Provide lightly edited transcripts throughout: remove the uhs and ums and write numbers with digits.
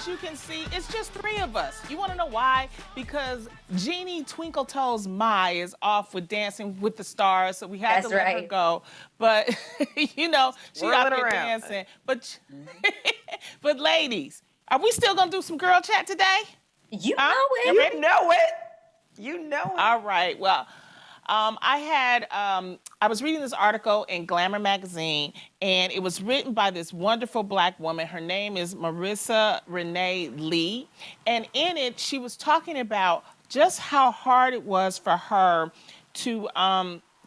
you can see, it's just three of us. You want to know why? Because Jeannie Twinkle Toes Mai is off with Dancing with the Stars, so we had to let her go. But you know, she out there dancing. But but ladies, are we still gonna do some girl chat today? You know it. You know it. You know it. All right. Well, I was reading this article in Glamour magazine, and it was written by this wonderful Black woman. Her name is Marissa Renee Lee. And in it, she was talking about just how hard it was for her to,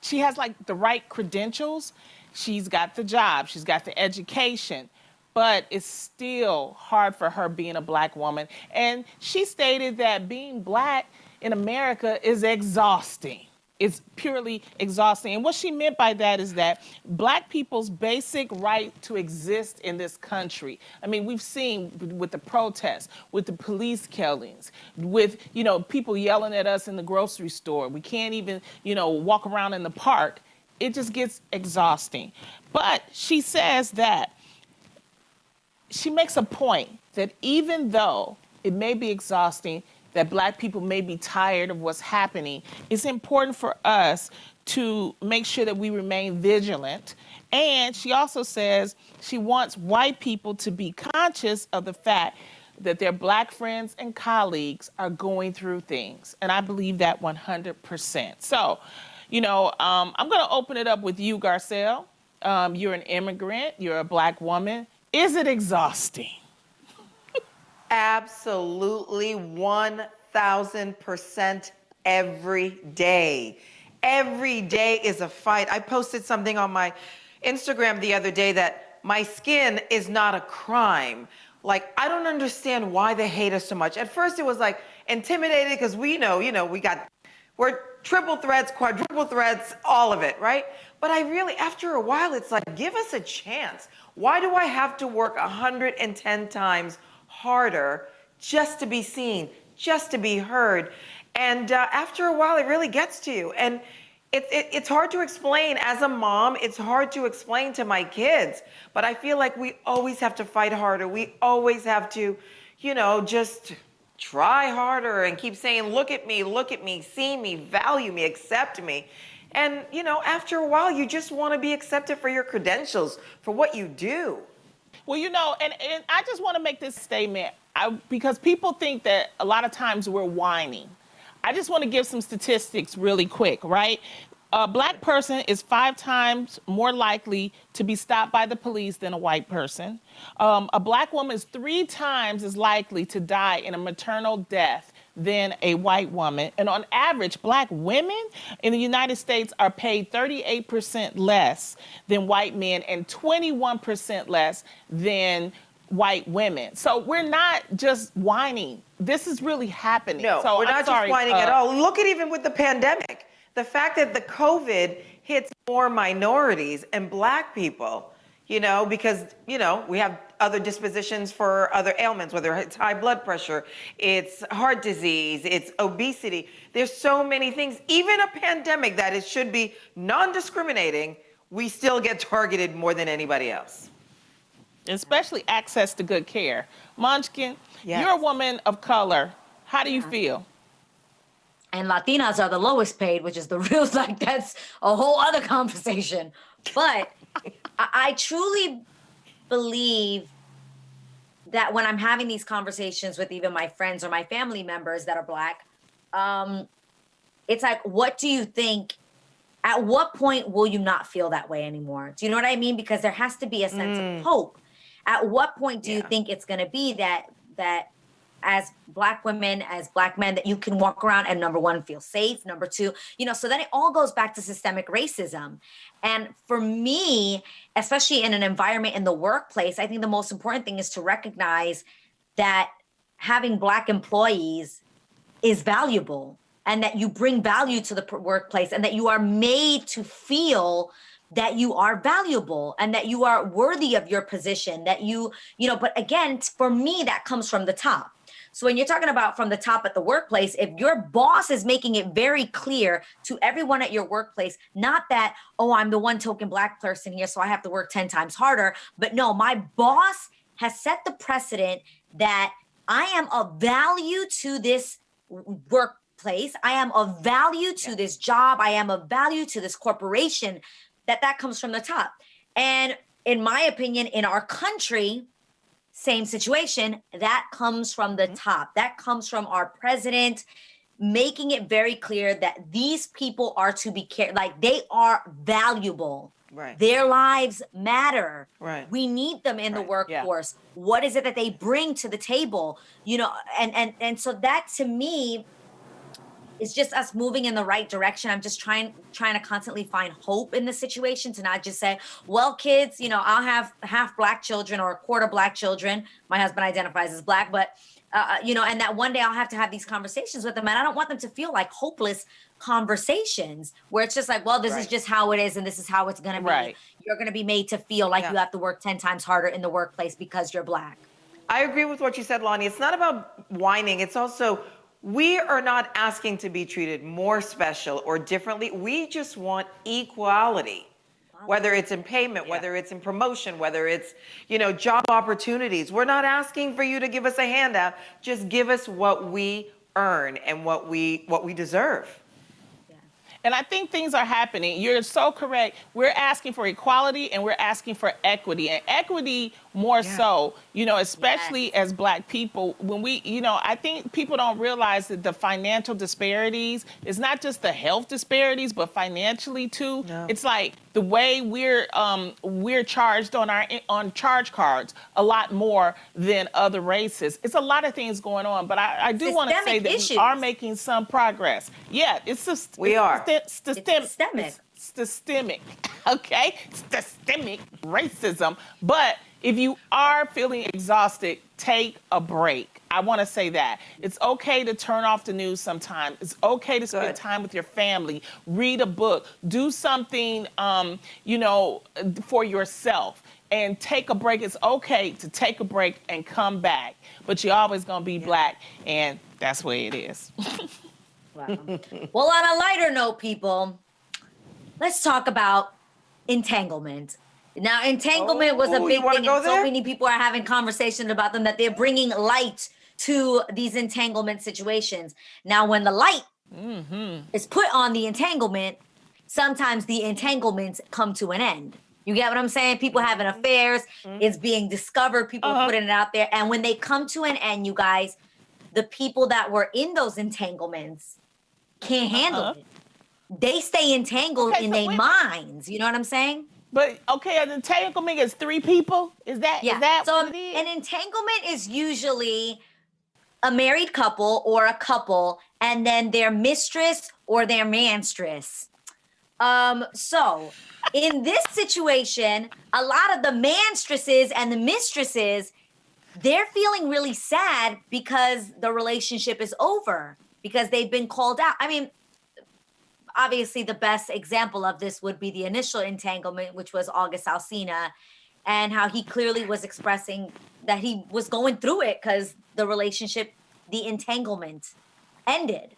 she has like the right credentials. She's got the job, she's got the education, but it's still hard for her being a Black woman. And she stated that being Black in America is exhausting. It's purely exhausting. And what she meant by that is that Black people's basic right to exist in this country. I mean, we've seen with the protests, with the police killings, with, you know, people yelling at us in the grocery store. We can't even, you know, walk around in the park. It just gets exhausting. But she says that she makes a point that even though it may be exhausting, that Black people may be tired of what's happening, it's important for us to make sure that we remain vigilant. And she also says she wants white people to be conscious of the fact that their Black friends and colleagues are going through things. And I believe that 100%. So, you know, I'm gonna open it up with you, Garcelle. You're an immigrant, you're a Black woman. Is it exhausting? Absolutely 1,000% every day. Every day is a fight. I posted something on my Instagram the other day that my skin is not a crime. Like, I don't understand why they hate us so much. At first it was like intimidated because we're triple threats, quadruple threats, all of it, right? But I really, after a while, it's like, give us a chance. Why do I have to work 110 times harder just to be seen, just to be heard? And after a while, it really gets to you. And it's hard to explain. As a mom, it's hard to explain to my kids. But I feel like we always have to fight harder. We always have to, you know, just try harder and keep saying, look at me, see me, value me, accept me. And, you know, after a while, you just want to be accepted for your credentials, for what you do. Well, you know, and I just want to make this statement because people think that a lot of times we're whining. I just want to give some statistics really quick, right? A Black person is 5 times more likely to be stopped by the police than a white person. A Black woman is 3 times as likely to die in a maternal death than a white woman. And on average, Black women in the United States are paid 38% less than white men and 21% less than white women. So we're not just whining. This is really happening. No, so we're not just whining at all. Look at even with the pandemic, the fact that the COVID hits more minorities and Black people, you know, because, you know, we have other dispositions for other ailments, whether it's high blood pressure, it's heart disease, it's obesity. There's so many things. Even a pandemic that it should be non-discriminating, we still get targeted more than anybody else. Especially access to good care. Munchkin, yes. You're a woman of color. How do you feel? And Latinas are the lowest paid, which is the real, like, that's a whole other conversation. But I truly believe that when I'm having these conversations with even my friends or my family members that are Black, it's like, what do you think? At what point will you not feel that way anymore? Do you know what I mean? Because there has to be a sense of hope. At what point do you think it's going to be that as Black women, as Black men, that you can walk around and, number one, feel safe, number two, you know, so then it all goes back to systemic racism. And for me, especially in an environment in the workplace, I think the most important thing is to recognize that having Black employees is valuable and that you bring value to the workplace and that you are made to feel that you are valuable and that you are worthy of your position, that you know, but again, for me, that comes from the top. So when you're talking about from the top at the workplace, if your boss is making it very clear to everyone at your workplace, not that, oh, I'm the one token Black person here, so I have to work 10 times harder, but no, my boss has set the precedent that I am of value to this workplace. I am of value to this job. I am of value to this corporation. That comes from the top. And in my opinion, in our country, same situation, that comes from the top. That comes from our president making it very clear that these people are to be cared, like they are valuable. Right. Their lives matter. Right. We need them in the Right. workforce. What is it that they bring to the table? You know, and so that to me is just us moving in the right direction. I'm just trying to constantly find hope in the situation, to not just say, well, kids, you know, I'll have half Black children or a quarter Black children. My husband identifies as Black, but you know, and that one day I'll have to have these conversations with them. And I don't want them to feel like hopeless conversations where it's just like, well, this is just how it is and this is how it's going to be. Right. You're going to be made to feel like you have to work 10 times harder in the workplace because you're Black. I agree with what you said, Lonnie. It's not about whining. It's also, we are not asking to be treated more special or differently. We just want equality. Whether it's in payment, whether it's in promotion, whether it's, you know, job opportunities. We're not asking for you to give us a handout. Just give us what we earn and what we deserve. And I think things are happening. You're so correct. We're asking for equality and we're asking for equity. And equity more so, you know, especially as Black people, when we, you know, I think people don't realize that the financial disparities is not just the health disparities, but financially too. No. It's like the way we're charged on charge cards a lot more than other races. It's a lot of things going on, but I do want to say that we are making some progress. Yeah, it's just systemic, okay? Systemic racism. But if you are feeling exhausted, take a break. I want to say that. It's okay to turn off the news sometime. It's okay to spend time with your family, read a book, do something, you know, for yourself. And take a break. It's okay to take a break and come back. But you're always going to be Black, and that's the way it is. Wow. Well, on a lighter note, people, let's talk about entanglement. Now, entanglement was a big thing, and so many people are having conversations about them that they're bringing light to these entanglement situations. Now, when the light is put on the entanglement, sometimes the entanglements come to an end. You get what I'm saying? People having affairs, it's being discovered, people are putting it out there. And when they come to an end, you guys, the people that were in those entanglements can't handle it. They stay entangled in their minds. You know what I'm saying? But, okay, an entanglement is 3 people? Is that so what it is? An entanglement is usually a married couple or a couple and then their mistress or their manstress. So in this situation, a lot of the manstresses and the mistresses, they're feeling really sad because the relationship is over, because they've been called out. I mean, obviously the best example of this would be the initial entanglement, which was August Alsina, and how he clearly was expressing that he was going through it because the relationship, the entanglement ended.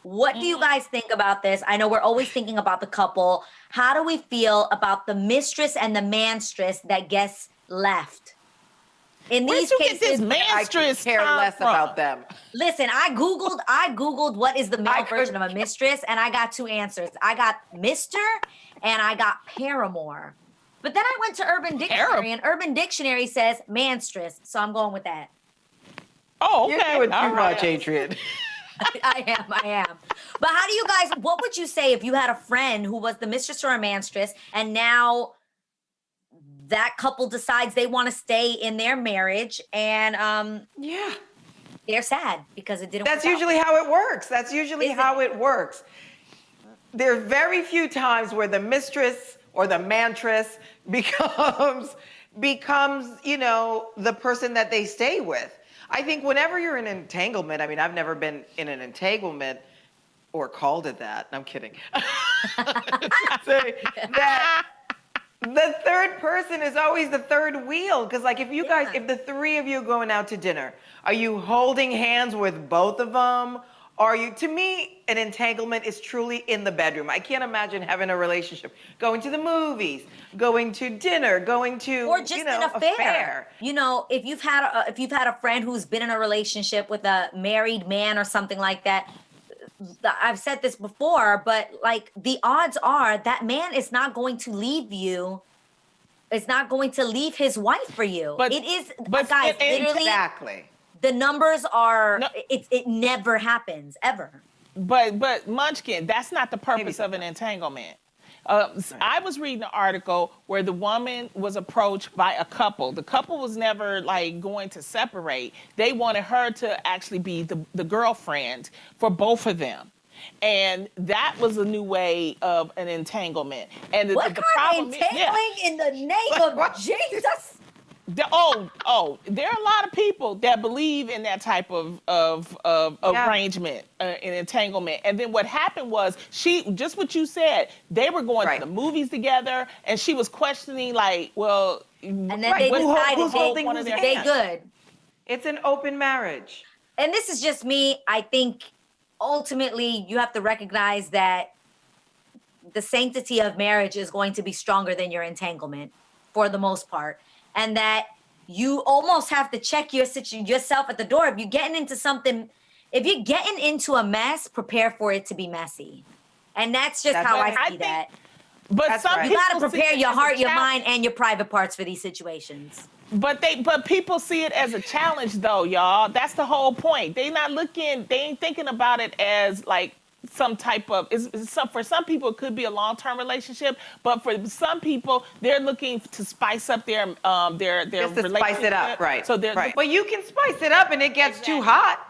What do you guys think about this? I know we're always thinking about the couple. How do we feel about the mistress and the manstress that gets left? In these cases, I care less about them. Listen, I Googled what is the male version of a mistress, and I got 2 answers. I got Mr. and I got paramour. But then I went to Urban Dictionary, and Urban Dictionary says manstress, so I'm going with that. Oh, okay. You're doing too much, Adrian. I am. But how do you guys, what would you say if you had a friend who was the mistress or a manstress, and now that couple decides they want to stay in their marriage, and they're sad because it didn't work out? That's usually how it works. That's usually how it works. There's very few times where the mistress or the mantress becomes, you know, the person that they stay with. I think whenever you're in an entanglement, I mean, I've never been in an entanglement or called it that. I'm kidding. Say that the third person is always the third wheel. Because like if the 3 of you are going out to dinner, are you holding hands with both of them? Are you, to me, an entanglement is truly in the bedroom. I can't imagine having a relationship, going to the movies, going to dinner, going to, Or just you know, an affair. You know, if you've had a friend who's been in a relationship with a married man or something like that, I've said this before, but like the odds are that man is not going to leave you. Is not going to leave his wife for you. But- it is, but- guys. and- Literally, Exactly. the numbers are. No. It never happens ever. But Munchkin, that's not the purpose of an sometimes. entanglement. I was reading an article where the woman was approached by a couple. The couple was never like going to separate. They wanted her to actually be the girlfriend for both of them. And that was a new way of an entanglement. And What the kind problem of is, yeah. entangling in the name of What? Jesus? There are a lot of people that believe in that type of Yeah. arrangement, and entanglement. And then what happened was just what you said, they were going Right. to the movies together, and she was questioning like, well, And then Right, they who's decided holding one of whose their they hand? good. It's an open marriage. And this is just me. I think ultimately you have to recognize that the sanctity of marriage is going to be stronger than your entanglement for the most part. And that you almost have to check yourself at the door. If you're getting into something, if you're getting into a mess, prepare for it to be messy. And that's just That's how right. I I see think- that. but That's some right. You people got to see prepare it your as a heart, your challenge. mind, and your private parts for these situations. But people see it as a challenge though, y'all. That's the whole point. They ain't thinking about it as like some type of for some people it could be a long-term relationship, but for some people they're looking to spice up their Just to relationship. spice it up, right? So they're right. But you can spice it up and it gets too Exactly. hot.